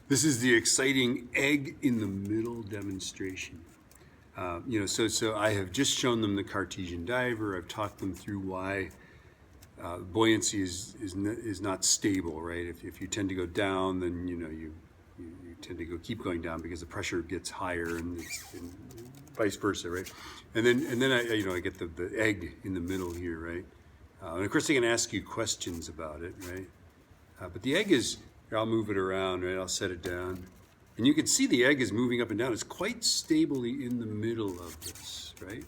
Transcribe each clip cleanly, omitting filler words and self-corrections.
This is the exciting egg in the middle demonstration. So I have just shown them the Cartesian diver. I've talked them through why buoyancy is not stable, right? If you tend to go down, then you tend to keep going down because the pressure gets higher, and vice versa, right? And then I get the egg in the middle here, right? And of course they can ask you questions about it, right? But the egg is, here, I'll move it around, right? I'll set it down. And you can see the egg is moving up and down. It's quite stably in the middle of this, right?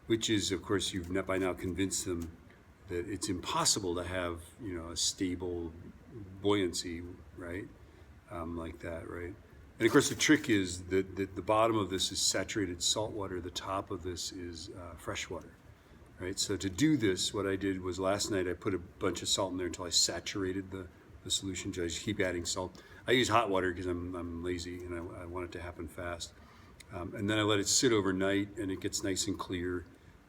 Which is, of course, you've by now convinced them that it's impossible to have, a stable buoyancy, right? Like that, right? And of course, the trick is that the bottom of this is saturated salt water. The top of this is fresh water, right? So to do this, what I did was last night I put a bunch of salt in there until I saturated the solution. So I just keep adding salt. I use hot water because I'm lazy and I want it to happen fast. And then I let it sit overnight and it gets nice and clear,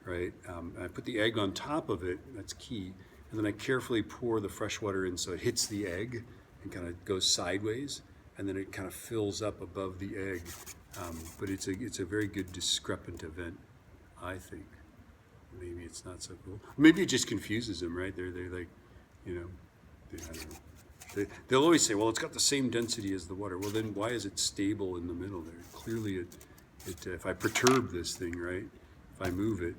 right? I put the egg on top of it, that's key. And then I carefully pour the fresh water in so it hits the egg and kind of goes sideways, and then it kind of fills up above the egg. But it's a very good discrepant event, I think. Maybe it's not so cool. Maybe it just confuses them, right? They're like, I don't know. They'll always say, well, it's got the same density as the water. Well, then why is it stable in the middle there? Clearly, if I perturb this thing, right? If I move it,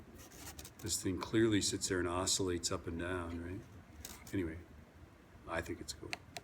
this thing clearly sits there and oscillates up and down, right? Anyway, I think it's cool.